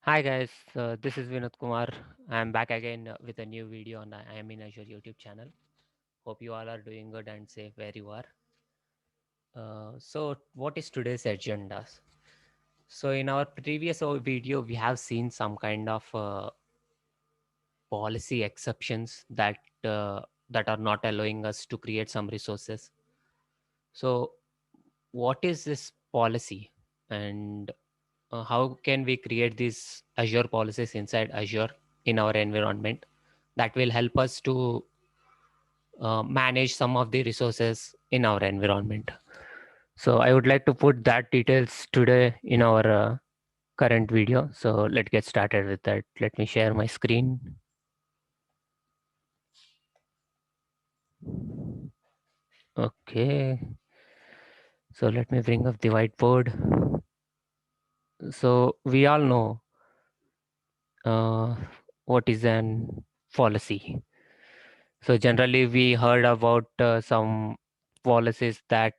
Hi guys, this is Vinod Kumar. I'm back again with a new video on the I am in Azure YouTube channel. Hope you all are doing good and safe where you are. So, what is today's agenda? So, in our previous video, we have seen some kind of policy exceptions that are not allowing us to create some resources. So, what is this policy, and how can we create these Azure policies inside Azure in our environment that will help us to manage some of the resources in our environment? So I would like to put that details today in our current video. So let's get started with that. Let me share my screen. Okay. So let me bring up the whiteboard. So we all know uh, what is an policy. So generally, we heard about some policies that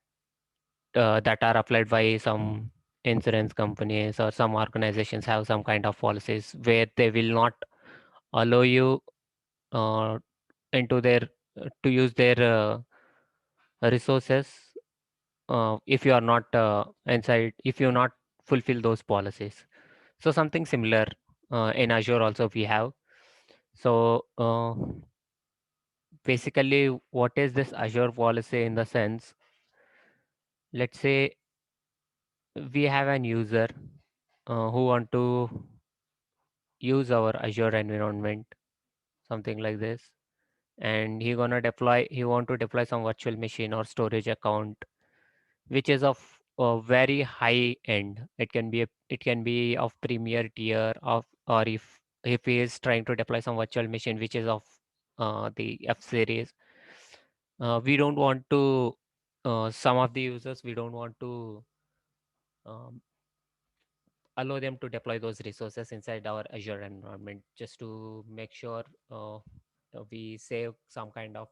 are applied by some insurance companies or some organizations have some kind of policies where they will not allow you uh, into their to use their resources if you are not inside if you not fulfill those policies. So something similar in Azure also we have. So basically, what is this Azure policy in the sense? Let's say we have an user who want to use our Azure environment, something like this, and he want to deploy some virtual machine or storage account, which is of a very high end. It can be of premier tier of, or if he is trying to deploy some virtual machine which is of the F series, we don't want to some of the users we don't want to um, allow them to deploy those resources inside our Azure environment, just to make sure we save some kind of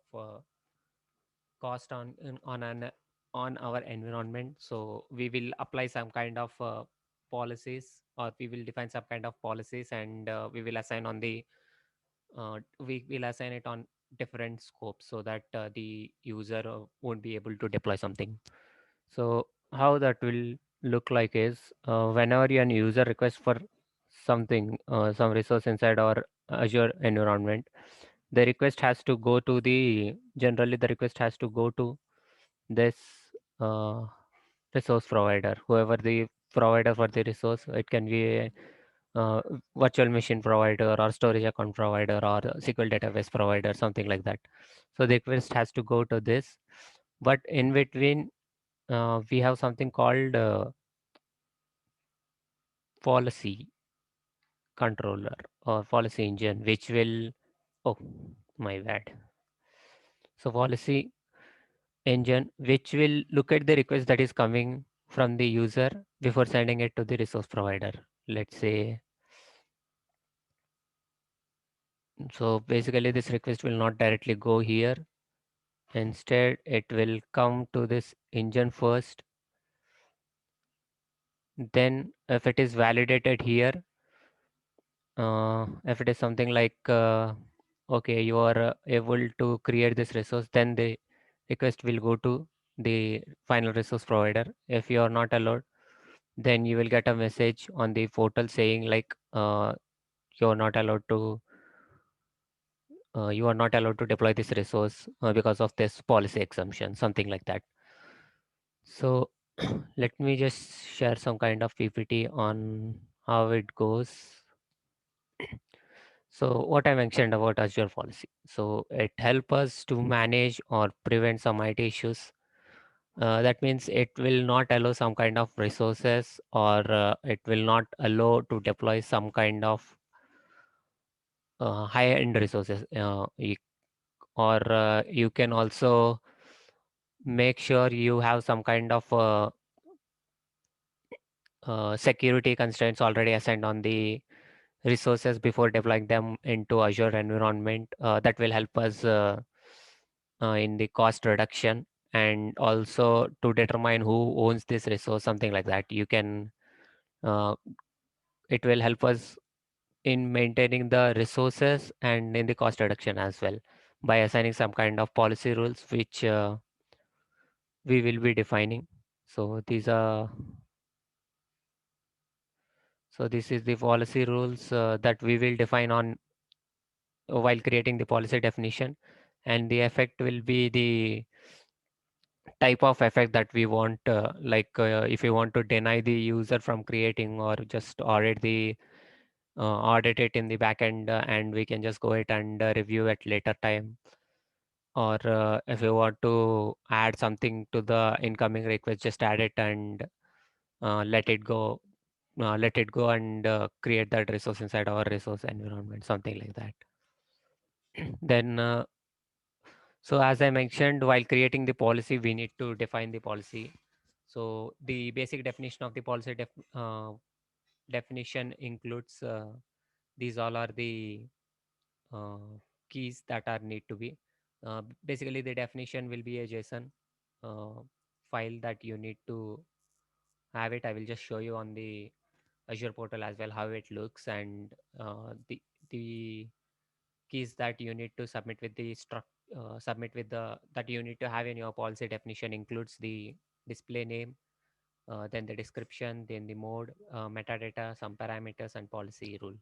cost on our environment. So we will apply some kind of policies, or we will define some kind of policies, and we will assign it on different scopes so that the user won't be able to deploy something. So how that will look like is whenever an user requests for something, some resource inside our Azure environment, the request has to go to generally the request has to go to this uh, resource provider, whoever the provider for the resource. It can be a uh, virtual machine provider or storage account provider or SQL database provider, something like that. So the request has to go to this, but in between we have something called policy controller or policy engine, which will, oh, my bad. So policy engine, which will look at the request that is coming from the user before sending it to the resource provider. Let's say, so basically this request will not directly go here. Instead, it will come to this engine first. Then if it is validated here, if it is something like okay, you are able to create this resource, then the request will go to the final resource provider. If you are not allowed, then you will get a message on the portal saying like you are not allowed to deploy this resource because of this policy exemption, something like that. So let me just share some kind of PPT on how it goes. So what I mentioned about Azure policy. So it helps us to manage or prevent some IT issues. That means it will not allow some kind of resources, or it will not allow to deploy some kind of high-end resources. Or you can also make sure you have some kind of security constraints already assigned on the resources before deploying them into Azure environment. That will help us in the cost reduction, and also to determine who owns this resource, something like that. You can uh, it will help us in maintaining the resources and in the cost reduction as well by assigning some kind of policy rules which we will be defining. So this is the policy rules that we will define on while creating the policy definition, and the effect will be the type of effect that we want, if we want to deny the user from creating or just audit it in the backend, and we can just go ahead and review at later time, or if you want to add something to the incoming request, just add it and let it go, and create that resource inside our resource environment, something like that. Then so as I mentioned, while creating the policy, we need to define the policy. So the basic definition of the policy definition includes these all are the uh, keys that are need to be. Basically, the definition will be a JSON uh, file that you need to have it. I will just show you on the Azure portal as well how it looks, and the keys that you need to submit with the that you need to have in your policy definition includes the display name, then the description, then the mode, metadata, some parameters, and policy rule.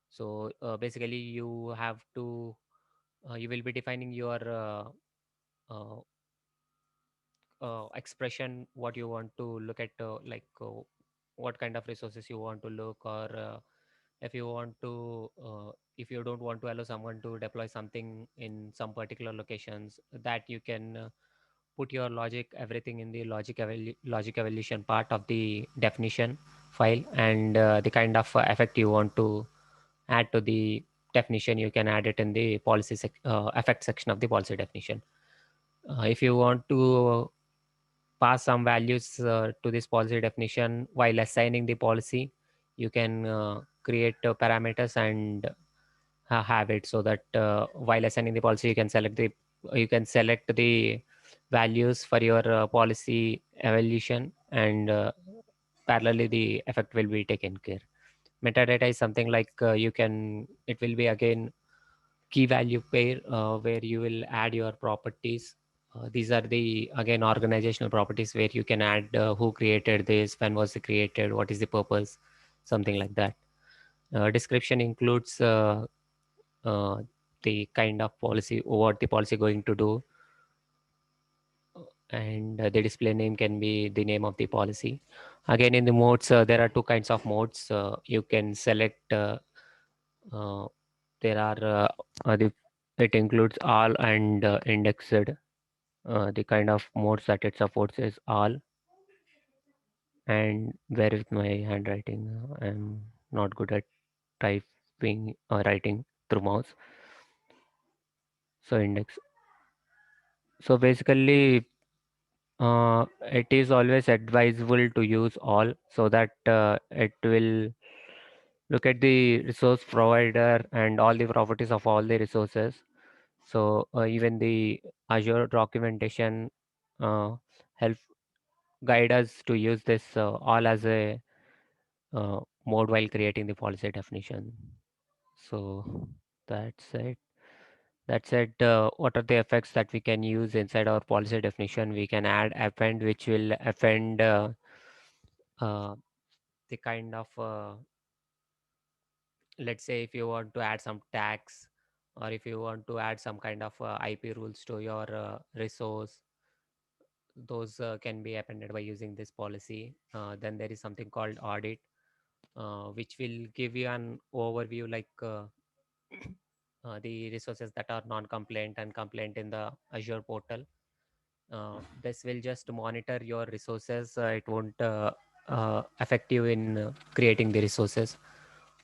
So basically, you will be defining your uh, expression, what you want to look at, what kind of resources you want to look, or if you want to if you don't want to allow someone to deploy something in some particular locations, that you can put your logic everything in the logic evolution part of the definition file, and the kind of effect you want to add to the definition, you can add it in the effect section of the policy definition. If you want to pass some values to this policy definition while assigning the policy, you can create parameters and have it, so that while assigning the policy, you can select the values for your policy evaluation, and parallelly the effect will be taken care. Metadata is something like it will be again key value pair, where you will add your properties. These are the again organizational properties where you can add who created this, when was it created, what is the purpose, something like that. Description includes uh, the kind of policy, what the policy going to do, and the display name can be the name of the policy. Again, in the modes, there are two kinds of modes. You can select uh, there are it includes all and indexed. The kind of modes that it supports is all. And where is my handwriting? I'm not good at typing or writing through mouse. So index. So basically, it is always advisable to use all, so that it will look at the resource provider and all the properties of all the resources. So even the Azure documentation uh, help guide us to use this all as a mode while creating the policy definition. So that's it. That said, what are the effects that we can use inside our policy definition? We can add append, which will append uh, the kind of, let's say, if you want to add some tags, or if you want to add some kind of IP rules to your resource, those can be appended by using this policy. Then there is something called audit, which will give you an overview, like the resources that are non-compliant and compliant in the Azure portal. This will just monitor your resources. It won't affect you in creating the resources.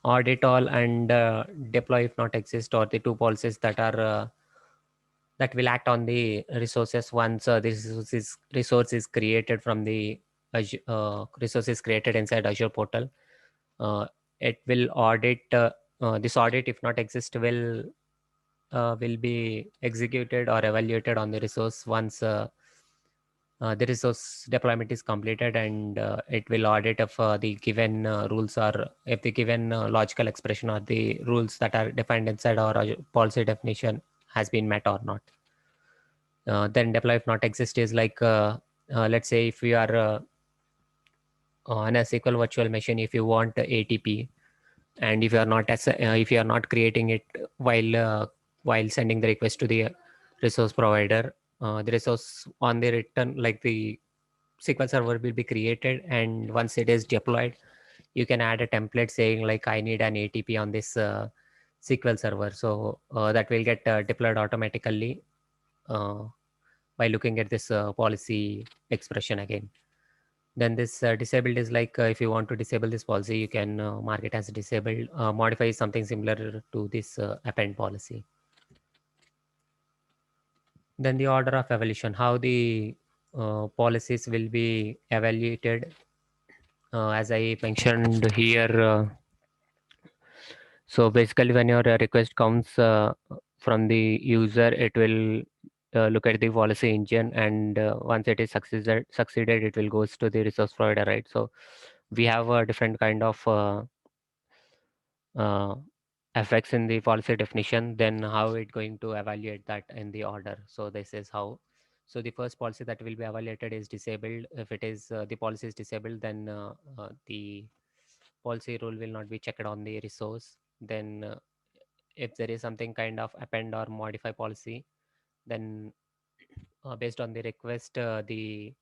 Audit all and deploy if not exist, or the two policies that will act on the resources once this resource is created from the resources created inside Azure portal. Uh, it will audit this audit if not exist will be executed or evaluated on the resource once the resource deployment is completed, and it will audit if the given rules are, if the given logical expression or the rules that are defined inside our policy definition has been met or not. Then deploy if not exist is like, let's say if we are on a SQL virtual machine, if you want ATP, and if you are not if you are not creating it while sending the request to the resource provider, the resource on the return, like the SQL server will be created, and once it is deployed, you can add a template saying like I need an ATP on this SQL server. So that will get deployed automatically uh, by looking at this policy expression again. Then this disabled is like, if you want to disable this policy, you can mark it as disabled. Modify is something similar to this append policy. Then the order of evaluation, how the policies will be evaluated. As I mentioned here, so basically when your request comes from the user, it will look at the policy engine, and once it is succeeded, it will goes to the resource provider, right? So we have a different kind of uh, effects in the policy definition. Then how it going to evaluate that in the order. So this is how. So the first policy that will be evaluated is disabled. If it is the policy is disabled, then the policy rule will not be checked on the resource. Then if there is something kind of append or modify policy, then based on the request, the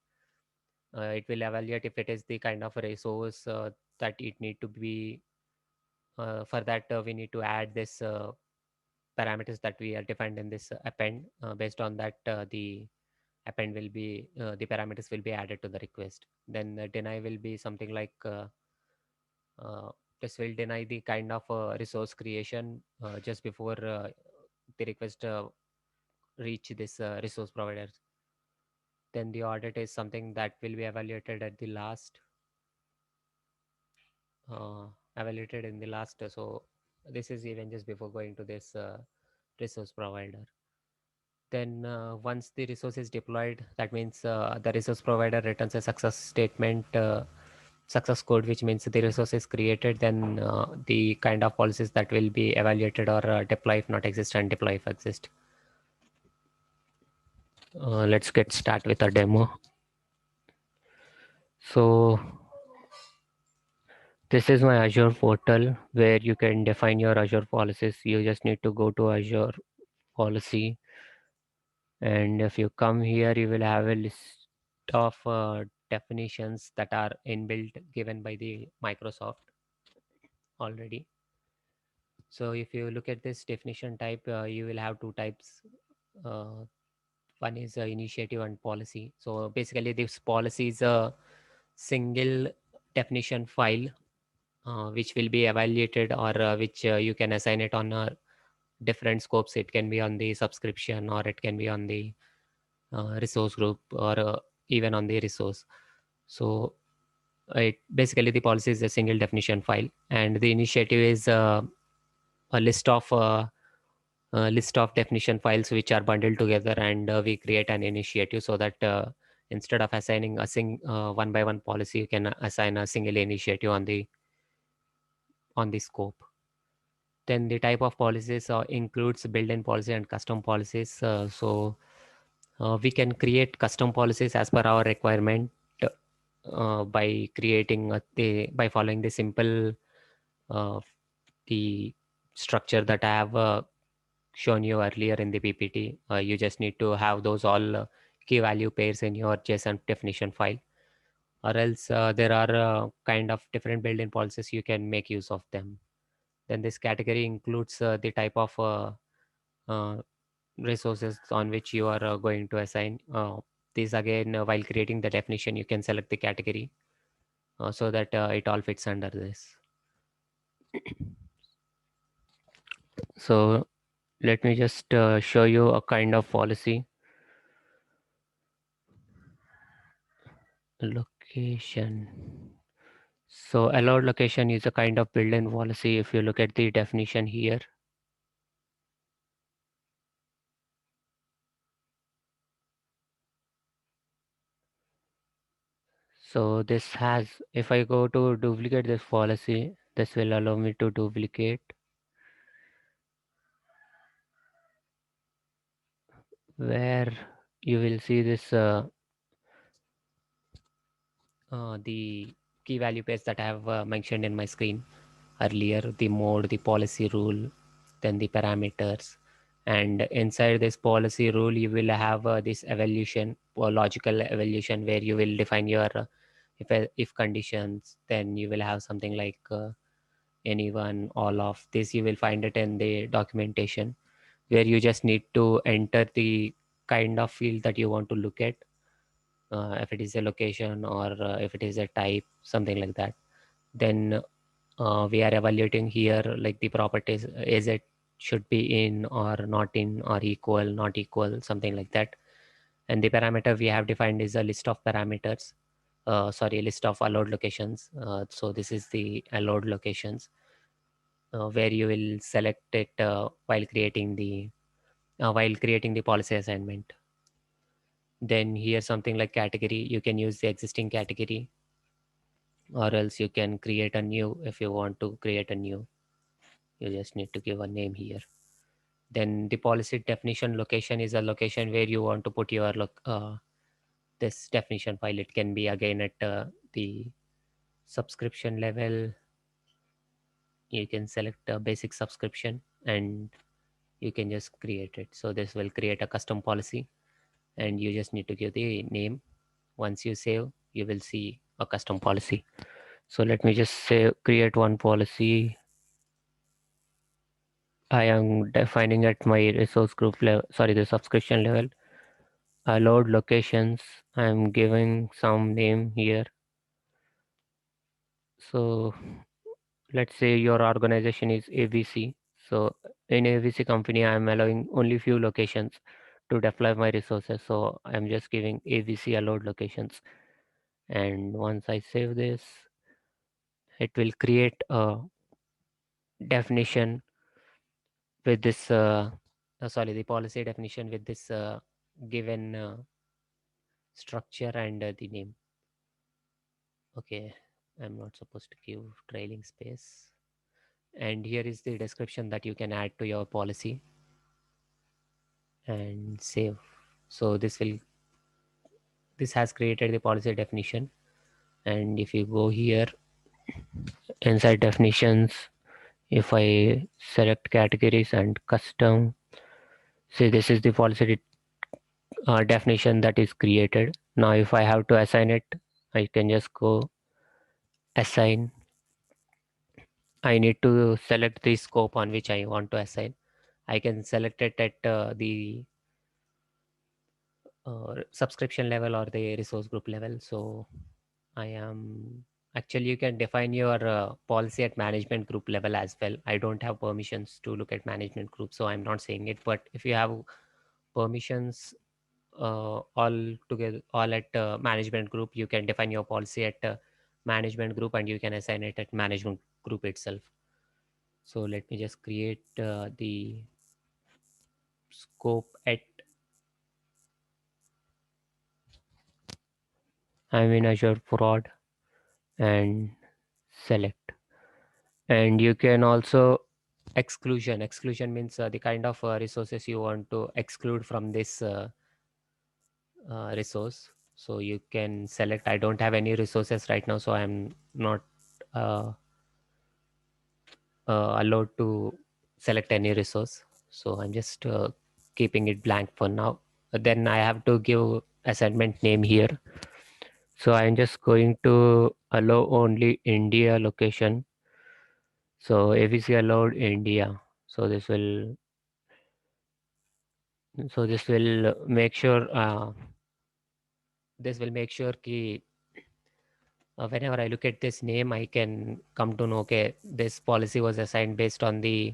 it will evaluate if it is the kind of resource that it need to be. For that, we need to add this parameters that we are defined in this append. Based on that, the append will be the parameters will be added to the request. Then deny will be something like, uh, this will deny the kind of resource creation just before the request reach this resource providers. Then the audit is something that will be evaluated at the last, uh, evaluated in the last. So this is even just before going to this resource provider. Then once the resource is deployed, that means the resource provider returns a success statement, success code, which means the resource is created. Then the kind of policies that will be evaluated or deploy if not exist and deploy if exist. Let's get start with a demo. So this is my Azure portal where you can define your Azure policies. You just need to go to Azure policy, and if you come here, you will have a list of definitions that are inbuilt given by the Microsoft already. So if you look at this definition type, you will have two types. Uh, One is initiative and policy. So basically, this policy is a single definition file which will be evaluated, or which you can assign it on different scopes. It can be on the subscription, or it can be on the resource group, or even on the resource. So it basically, the policy is a single definition file, and the initiative is a list of definition files which are bundled together, and we create an initiative so that instead of assigning a one by one policy, you can assign a single initiative on the scope. Then the type of policies includes built-in policy and custom policies. So we can create custom policies as per our requirement by creating by following the simple uh, the structure that I have shown you earlier in the PPT. You just need to have those all key value pairs in your JSON definition file, or else there are kind of different built-in policies, you can make use of them. Then this category includes the type of uh, resources on which you are going to assign. These again, while creating the definition, you can select the category so that it all fits under this. So let me just show you a kind of policy. Location. So allowed location is a kind of built-in policy. If you look at the definition here, So this has, if I go to duplicate this policy, this will allow me to duplicate, where you will see this the key value pairs that I have mentioned in my screen earlier, the mode, the policy rule, then the parameters. And inside this policy rule, you will have this evaluation or logical evaluation, where you will define your if conditions. Then you will have something like anyone, all of this. You will find it in the documentation, where you just need to enter the kind of field that you want to look at, if it is a location or if it is a type, something like that. Then we are evaluating here like the properties, is it should be in or not in, or equal, not equal, something like that. And the parameter we have defined is a list of parameters, sorry, list of allowed locations. So this is the allowed locations, where you will select it while creating the policy assignment. Then here something like category, you can use the existing category, or else you can create a new. If you want to create a new, you just need to give a name here. Then the policy definition location is a location where you want to put your this definition file. It can be again at the subscription level. You can select a basic subscription and you can just create it. So this will create a custom policy, and you just need to give the name. Once you save, you will see a custom policy. So let me just say create one policy. I am defining at my resource group level, sorry, the subscription level. Allowed locations, I'm giving some name here. So let's say your organization is ABC. So in ABC company, I'm allowing only few locations to deploy my resources. So I'm just giving ABC allowed locations. And once I save this, it will create a definition with this, sorry, the policy definition with this given structure and the name. Okay, I'm not supposed to give trailing space. And here is the description that you can add to your policy and save. So this has created the policy definition. And if you go here inside definitions, if I select categories and custom, see, this is the policy definition that is created. Now if I have to assign it, I can just go assign. I need to select the scope on which I want to assign. I can select it at the subscription level or the resource group level. So I am actually, you can define your policy at management group level as well. I don't have permissions to look at management group, so I'm not saying it. But if you have permissions all together, all at management group, you can define your policy at management group and you can assign it at management group itself. So let me just create the scope at, I'm in Azure Prod, and select. And you can also exclusion means the kind of resources you want to exclude from this resource. So you can select, I don't have any resources right now, so I'm not uh, allowed to select any resource. So I'm just keeping it blank for now. But then I have to give assignment name here. So I'm just going to allow only India location. So ABC allowed India. So this will make sure ki whenever I look at this name, I can come to know, okay, this policy was assigned based on the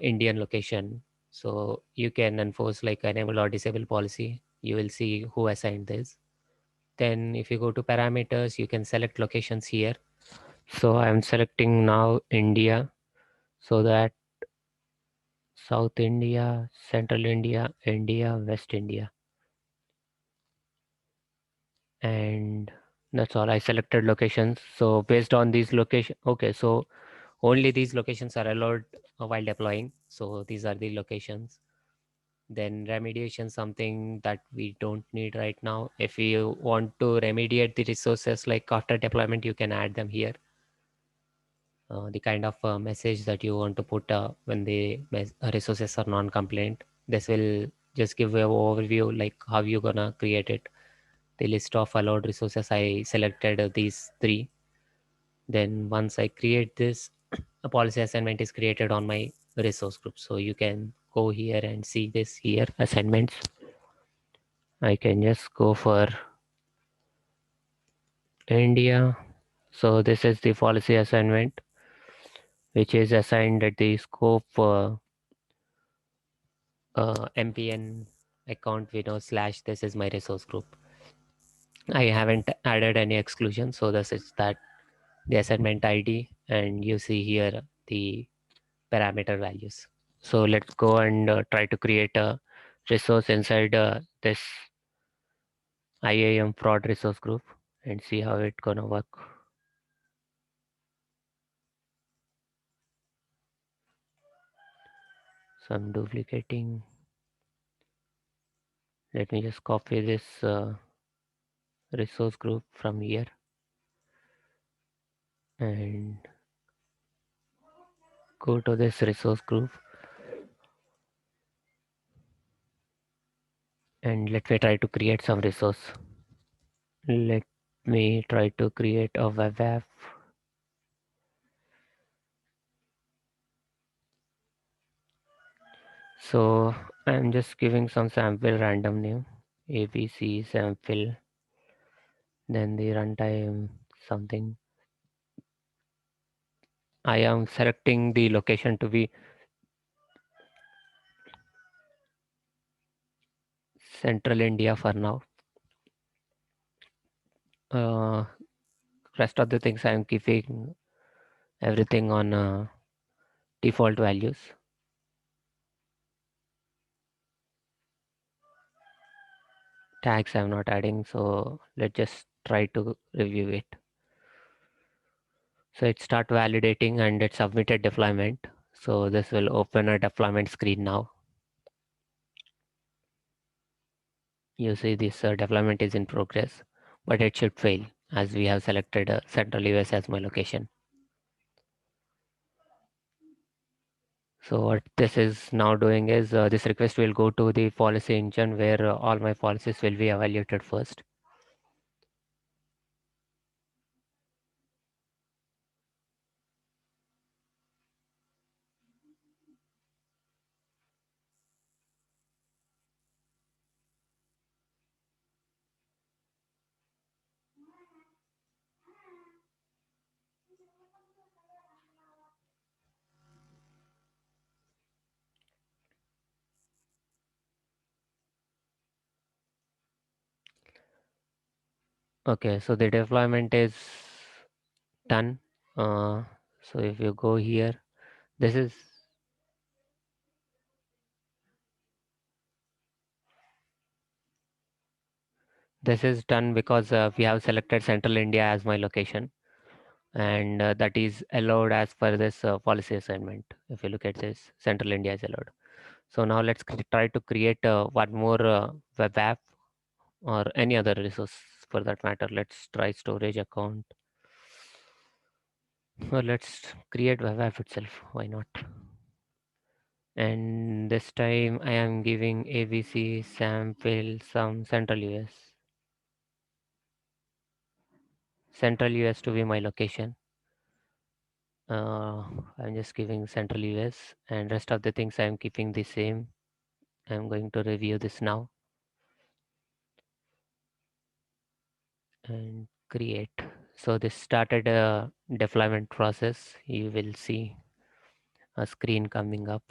Indian location. So you can enforce like enable or disable policy. You will see who assigned this. Then if you go to parameters, you can select locations here. So I'm selecting now India, so that South India, Central India, India, West India. And That's all. I selected locations. So based on these location, okay, so only these locations are allowed while deploying. So these are the locations. Then remediation, something that we don't need right now. If you want to remediate the resources like after deployment, you can add them here. The kind of message that you want to put when the resources are non-compliant. This will just give you an overview like how you're gonna create it. The list of allowed resources, I selected these three. Then once I create this, a policy assignment is created on my resource group. So you can go here and see this here, assignments. I can just go for India. So this is the policy assignment, which is assigned at the scope MPN account / this is my resource group. I haven't added any exclusion. So this is that the assignment ID, and you see here the parameter values. So let's go and try to create a resource inside this IAM fraud resource group and see how it's gonna work. So I'm duplicating. Let me just copy this resource group from here and go to this resource group, and let me try to create some resource. Let me try to create a web app. So I'm just giving some sample random name, ABC sample, then the runtime something. I am selecting the location to be Central India for now. Rest of the things I am keeping everything on default values. Tags I'm not adding, so let's just try to review it. So it start validating and it submitted deployment. So this will open a deployment screen now. You see this deployment is in progress, but it should fail as we have selected Central US as my location. So what this is now doing is this request will go to the policy engine where all my policies will be evaluated first. Okay, so the deployment is done. So if you go here, this is done because we have selected Central India as my location, and that is allowed as per this policy assignment. If you look at this, Central India is allowed. So now let's try to create one more web app or any other resource for that matter. Let's try storage account. Or let's create web app itself. Why not? And this time I am giving ABC sample some Central US. Central US to be my location. I'm just giving Central US, and rest of the things I'm keeping the same. I'm going to review this now and create. So this started a deployment process. You will see a screen coming up.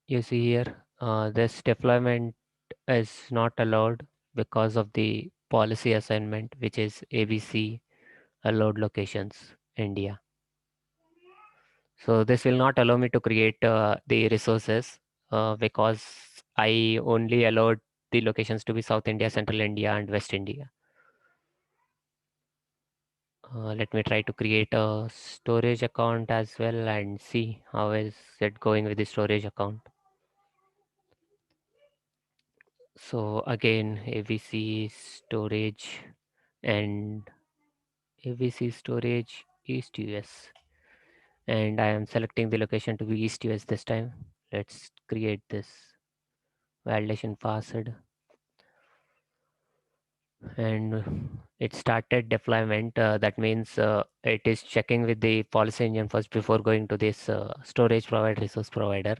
You see here, this deployment is not allowed because of the policy assignment, which is ABC allowed locations, India. So this will not allow me to create the resources because I only allowed the locations to be South India, Central India, and West India. Let me try to create a storage account as well and see how is it going with the storage account. So again, ABC storage and ABC storage East US, and I am selecting the location to be East US this time. Let's create this validation password, and it started deployment. That means it is checking with the policy engine first before going to this storage provider, resource provider.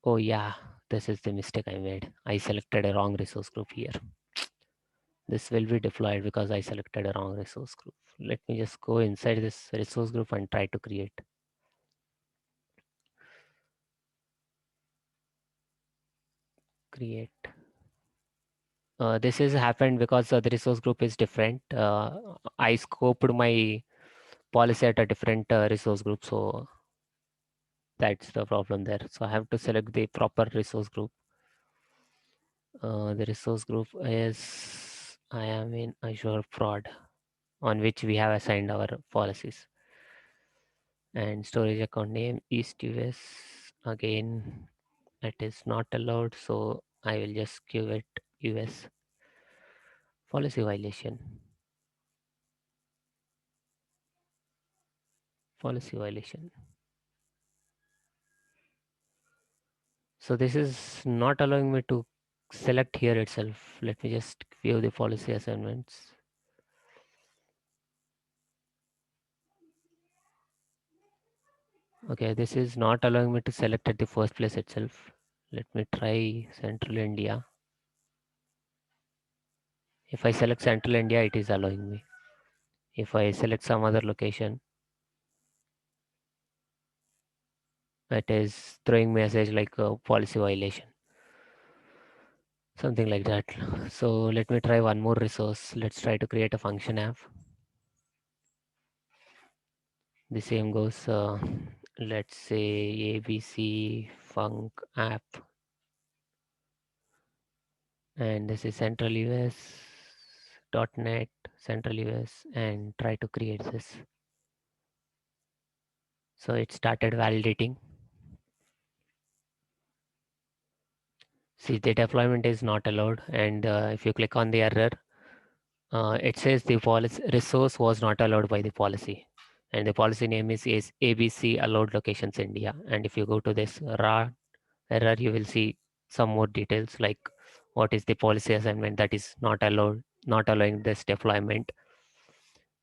Oh yeah, this is the mistake I made. I selected a wrong resource group here. This will be deployed because I selected a wrong resource group. Let me just go inside this resource group and try to create. This has happened because the resource group is different. I scoped my policy at a different resource group, so that's the problem there. So I have to select the proper resource group. The resource group is I am in Azure Prod, on which we have assigned our policies. And storage account name East US. Again, it is not allowed, so I will just give it US. Policy violation. Policy violation. So this is not allowing me to select here itself. Let me just view the policy assignments. Okay, this is not allowing me to select at the first place itself. Let me try Central India. If I select Central India, it is allowing me. If I select some other location, it is throwing message like a policy violation. Something like that. So let me try one more resource. Let's try to create a function app. The same goes, let's say ABC Func app, and this is Central US .NET Central US, and try to create this. So it started validating. See, the deployment is not allowed, and if you click on the error, it says the policy resource was not allowed by the policy, and the policy name is ABC allowed locations India. And if you go to this raw error, you will see some more details like what is the policy assignment that is not allowed, not allowing this deployment,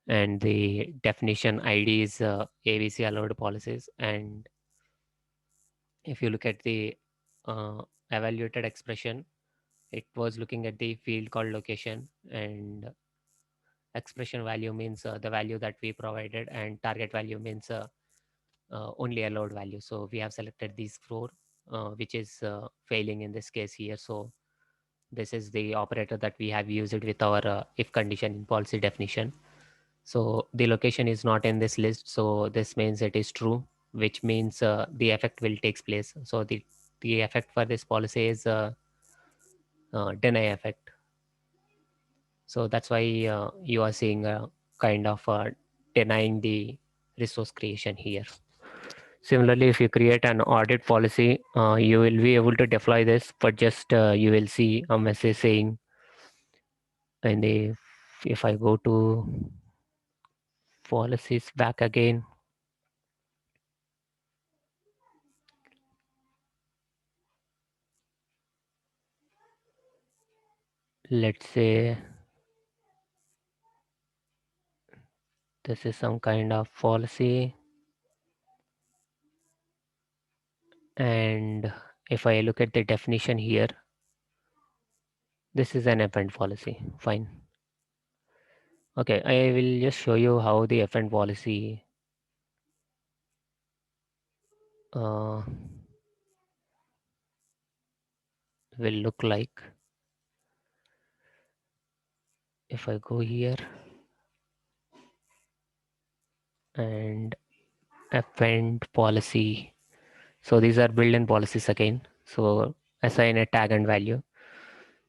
and the definition ID is ABC allowed policies. And if you look at the uh, evaluated expression, it was looking at the field called location, and expression value means the value that we provided, and target value means only allowed value. So we have selected these four, which is failing in this case here. So this is the operator that we have used it with our if condition in policy definition. So the location is not in this list, so this means it is true, which means the effect will takes place. So the effect for this policy is deny effect. So that's why you are seeing a kind of denying the resource creation here. Similarly, if you create an audit policy, you will be able to deploy this, but just you will see a message saying, and if I go to policies back again, let's say this is some kind of policy, and if I look at the definition here, this is an event policy. Fine. Okay, I will just show you how the event policy uh, will look like. If I go here and event policy, so these are built-in policies again. So assign a tag and value.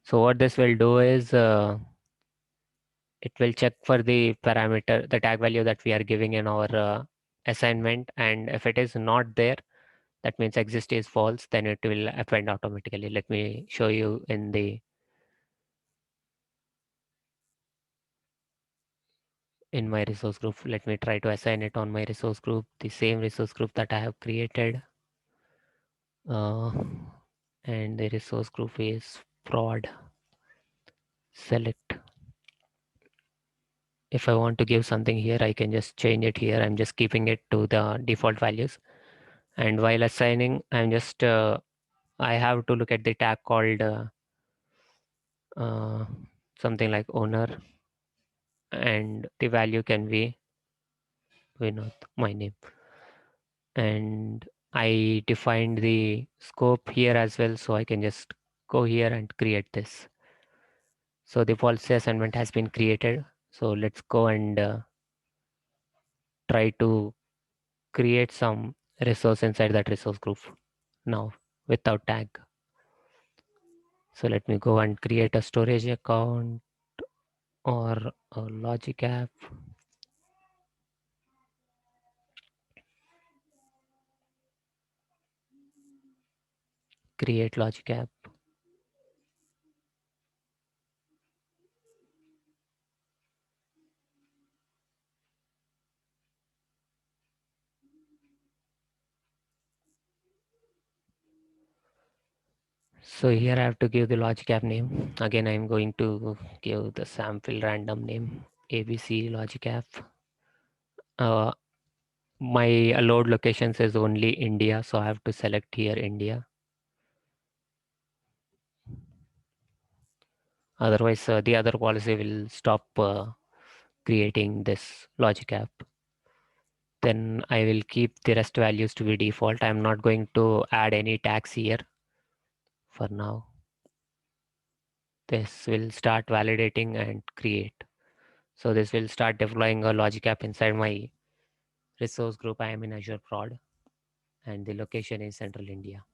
So what this will do is it will check for the parameter, the tag value that we are giving in our assignment, and if it is not there, that means exist is false, then it will append automatically. Let me show you in my resource group. Let me try to assign it on my resource group, the same resource group that I have created. And the resource group is prod. Select. If I want to give something here, I can just change it here. I'm just keeping it to the default values. And while assigning, I'm just I have to look at the tag called uh, something like owner, and the value can be Vinod, my name. And I defined the scope here as well, so I can just go here and create this. So the policy assignment has been created. So let's go and try to create some resource inside that resource group now without tag. So let me go and create a storage account or a logic app. Create logic app. So here I have to give the logic app name. Again, I'm going to give the sample random name ABC logic app. Uh, my load location says only India, so I have to select here India. Otherwise, the other policy will stop creating this logic app. Then I will keep the rest values to be default. I'm not going to add any tags here for now. This will start validating and create. So this will start deploying a logic app inside my resource group. I am in Azure Prod and the location is Central India.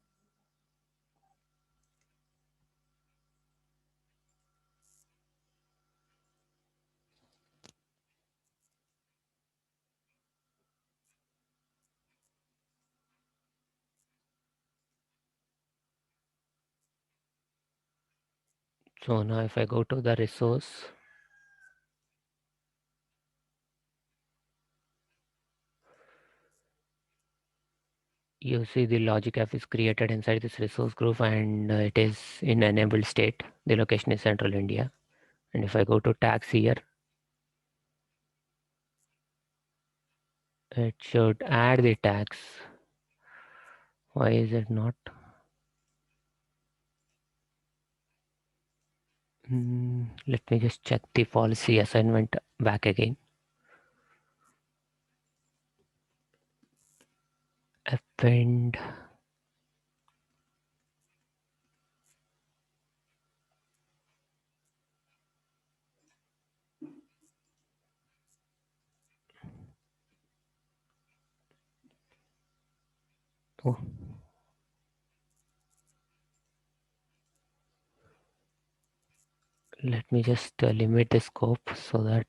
So now if I go to the resource, you see the logic app is created inside this resource group and it is in enabled state. The location is Central India. And if I go to tags here, it should add the tags. Why is it not? Let me just check the policy assignment back again. Append. Oh. Let me just limit the scope so that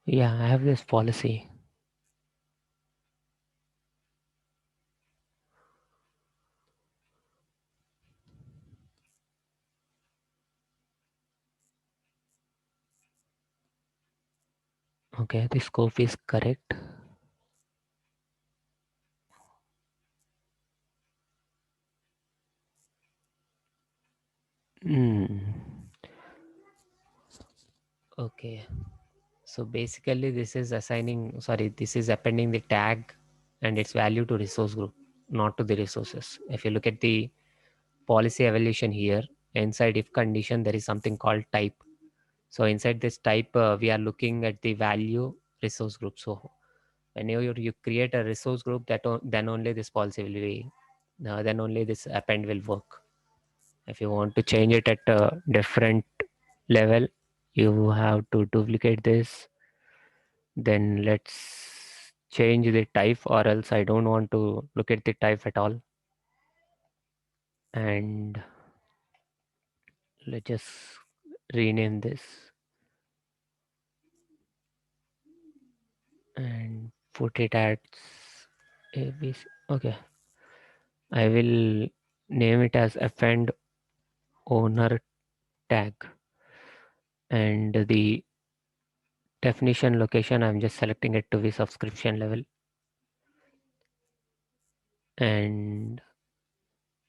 yeah, I have this policy. Okay, the scope is correct. Okay, so basically this is this is appending the tag and its value to resource group, not to the resources. If you look at the policy evaluation here, inside if condition, there is something called type. So inside this type, we are looking at the value resource group. So whenever you create a resource group, then only this policy will be, then only this append will work. If you want to change it at different level, you have to duplicate this. Then let's change the type, or else I don't want to look at the type at all. And let's just rename this and put it at ABC. Okay, I will name it as append owner tag, and the definition location, I'm just selecting it to be subscription level. And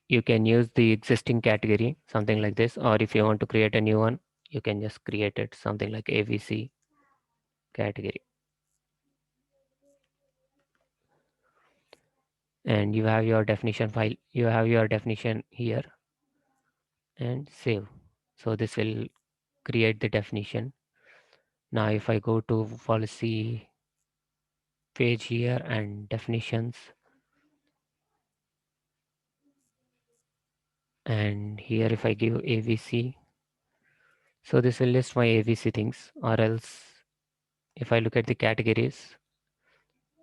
you can use the existing category, something like this, or if you want to create a new one, you can just create it something like ABC category. And you have your definition file, you have your definition here, and save. So this will create the definition. Now if I go to policy page here and definitions, and here if I give ABC, so this will list my ABC things. Or else if I look at the categories,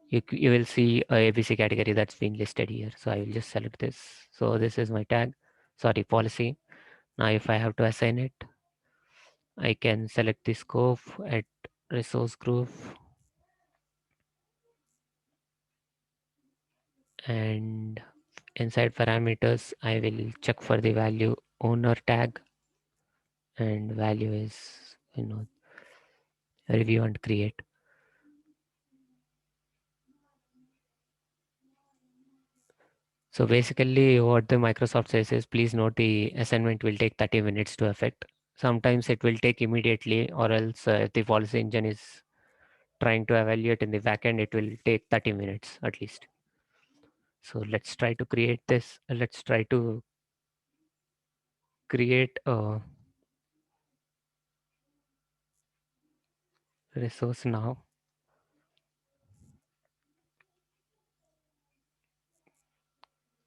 you will see a ABC category that's been listed here. So I will just select this. So this is my tag, sorry, policy. Now if I have to assign it, I can select the scope at resource group, and inside parameters, I will check for the value owner tag, and value is, review and create. So basically what the Microsoft says is, please note the assignment will take 30 minutes to effect. Sometimes it will take immediately, or else if the policy engine is trying to evaluate in the backend, it will take 30 minutes at least. So let's try to create this. Let's try to create a resource now.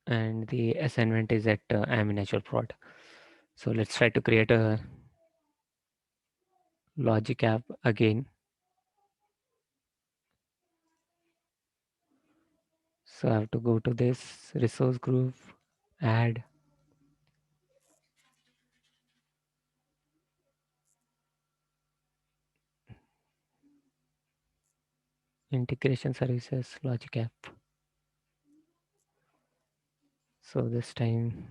And the assignment is at I'm in Azure Prod. So let's try to create a logic app again. So I have to go to this resource group, add, integration services, logic app. So this time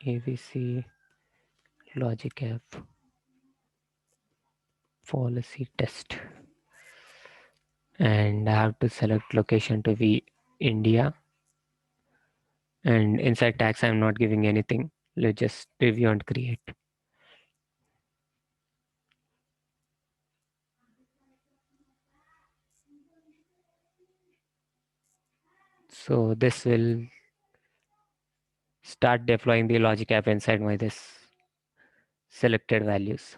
ABC logic app policy test. And I have to select location to be India. And inside tags, I'm not giving anything. Let's just review and create. So this will start deploying the logic app inside my this selected values.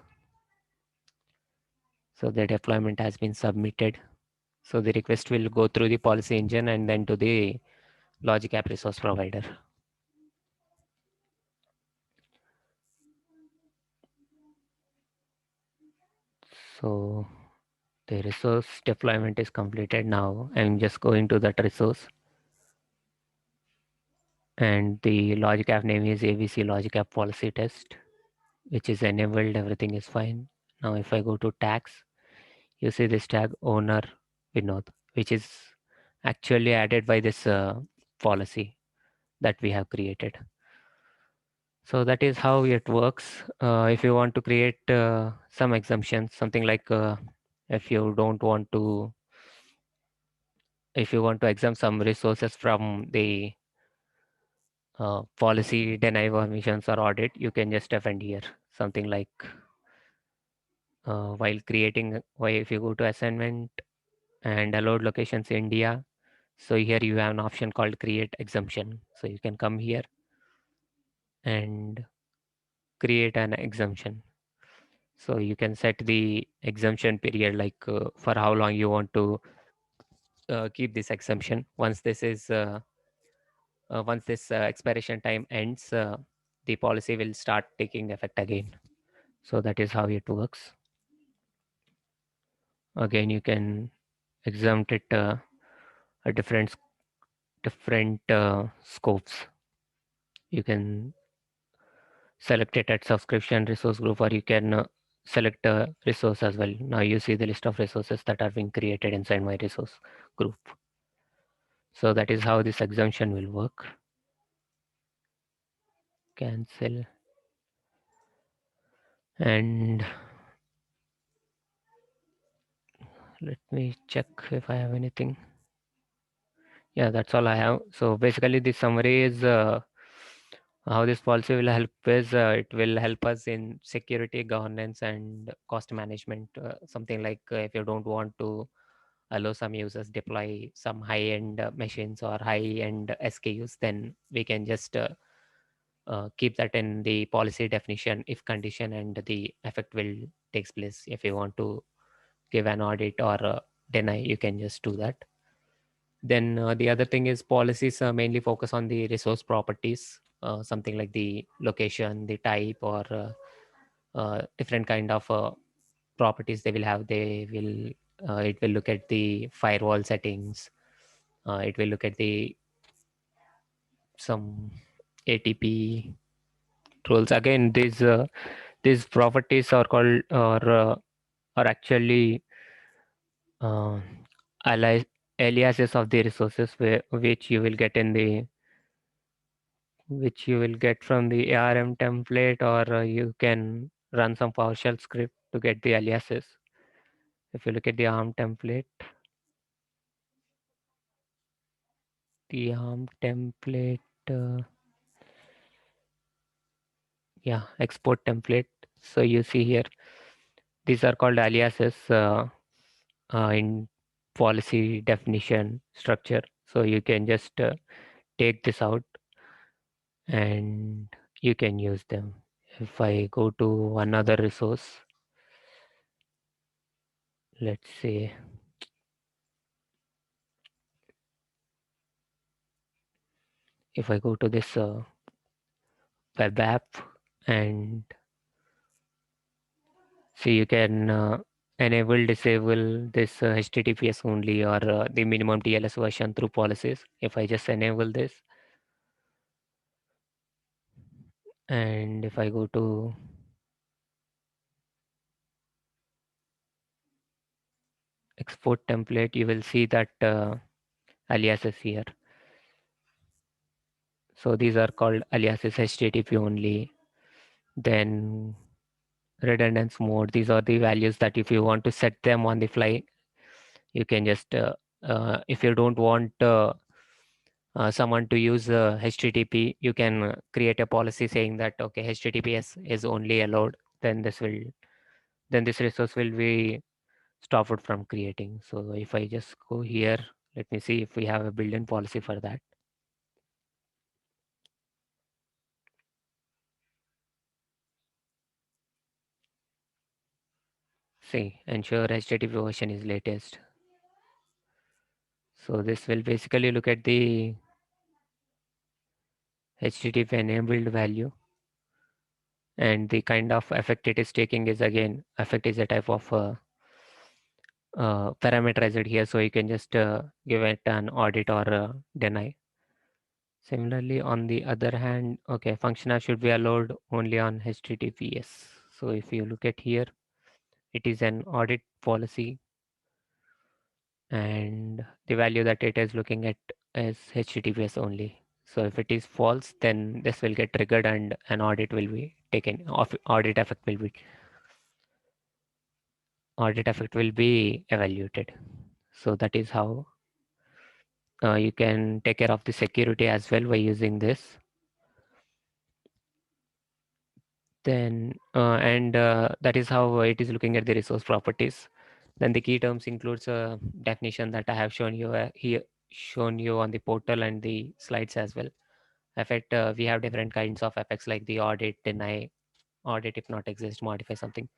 So the deployment has been submitted. So the request will go through the policy engine and then to the logic app resource provider. So the resource deployment is completed now. I'm just going to that resource. And the logic app name is ABC logic app policy test, which is enabled. Everything is fine. Now if I go to tags, you see this tag owner Vinod, which is actually added by this policy that we have created. So that is how it works. If you want to create some exemptions, something like if you don't want to, if you want to exempt some resources from the policy deny permissions or audit, you can just define here something like while creating, why if you go to assignment and allowed locations India, so here you have an option called create exemption. So you can come here and create an exemption. So you can set the exemption period, like for how long you want to keep this exemption. Once this expiration time ends, the policy will start taking effect again. So that is how it works. Again, you can exempt it a different scopes. You can select it at subscription resource group, or you can select a resource as well. Now you see the list of resources that are being created inside my resource group. So that is how this exemption will work. Cancel. And let me check if I have anything. Yeah, that's all I have. So basically the summary is how this policy will help is it will help us in security, governance, and cost management. Something like if you don't want to allow some users deploy some high-end machines or high-end SKUs, then we can just keep that in the policy definition if condition, and the effect will takes place. If you want to give an audit or deny, you can just do that. Then the other thing is policies mainly focus on the resource properties, something like the location, the type, or different kind of properties they will have. They will it will look at the firewall settings. It will look at the some ATP rules. Again, these properties are called or are actually uh, aliases of the resources which you will get in the which you will get from the ARM template, or you can run some PowerShell script to get the aliases. If you look at the ARM template, uh, yeah, export template. So you see here, these are called aliases in policy definition structure. So you can just take this out and you can use them. If I go to another resource, let's say if I go to this web app, and see, you can enable disable this HTTPS only, or the minimum TLS version through policies. If I just enable this, and if I go to export template, you will see that aliases here. So these are called aliases HTTP only. Then redundance mode, these are the values that if you want to set them on the fly, you can just if you don't want someone to use HTTP, you can create a policy saying that okay, HTTPS is only allowed. Then this resource will be stopped from creating. So if I just go here, let me see if we have a built-in policy for that. See, ensure HTTP version is latest. So this will basically look at the HTTP enabled value, and the kind of effect it is taking is, again, effect is a type of parameterized here, so you can just give it an audit or deny. Similarly, on the other hand, okay, functional should be allowed only on HTTPS. So if you look at here, it is an audit policy, and the value that it is looking at is HTTPS only. So if it is false, then this will get triggered and an audit will be taken. Audit effect will be evaluated. So that is how you can take care of the security as well by using this. Then and that is how it is looking at the resource properties. Then the key terms includes a definition that I have shown you here, shown you on the portal and the slides as well. Effect, we have different kinds of effects like the audit, deny, audit if not exist, modify something.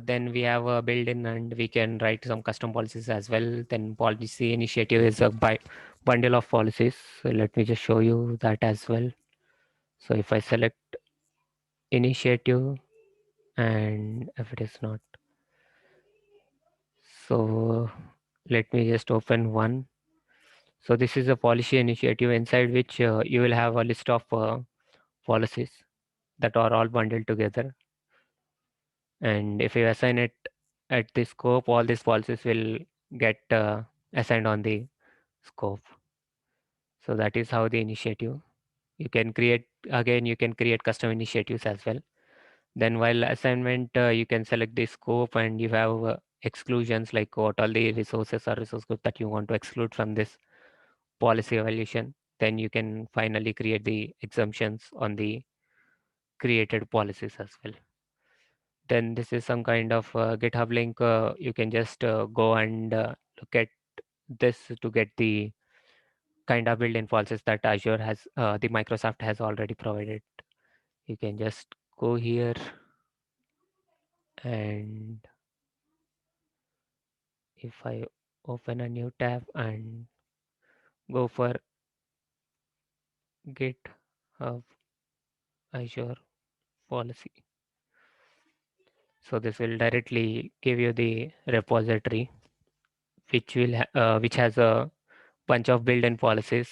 Then we have a built-in, and we can write some custom policies as well. Then policy initiative is a bundle of policies. So let me just show you that as well. So if I select initiative, And if it is not, so let me just open one. So this is a policy initiative inside which you will have a list of policies that are all bundled together. And if you assign it at the scope, all these policies will get assigned on the scope. So that is how the initiative. You can create, again, you can create custom initiatives as well. Then while assignment, you can select the scope and you have exclusions like what all the resources or resource group that you want to exclude from this policy evaluation. Then you can finally create the exemptions on the created policies as well. Then this is some kind of GitHub link. You can just go and look at this to get the kind of built-in policies that Azure has, the Microsoft has already provided. You can just go here and if I open a new tab and go for GitHub Azure policy. So this will directly give you the repository which has a bunch of built-in policies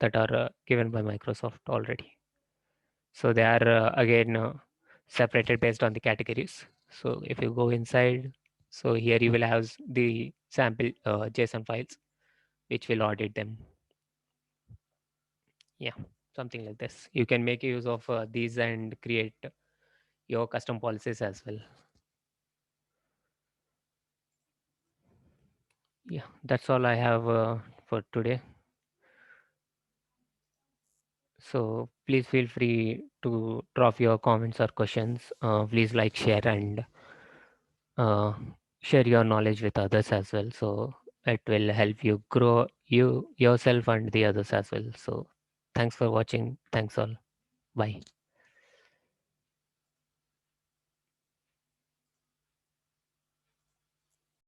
that are given by Microsoft already. So they are again separated based on the categories. So if you go inside, so here you will have the sample JSON files which will audit them. Yeah, something like this. You can make use of these and create your custom policies as well. Yeah, that's all I have for today. So please feel free to drop your comments or questions. Please like, share, and uh, share your knowledge with others as well. So it will help you grow you yourself and the others as well. So thanks for watching. Thanks all. Bye.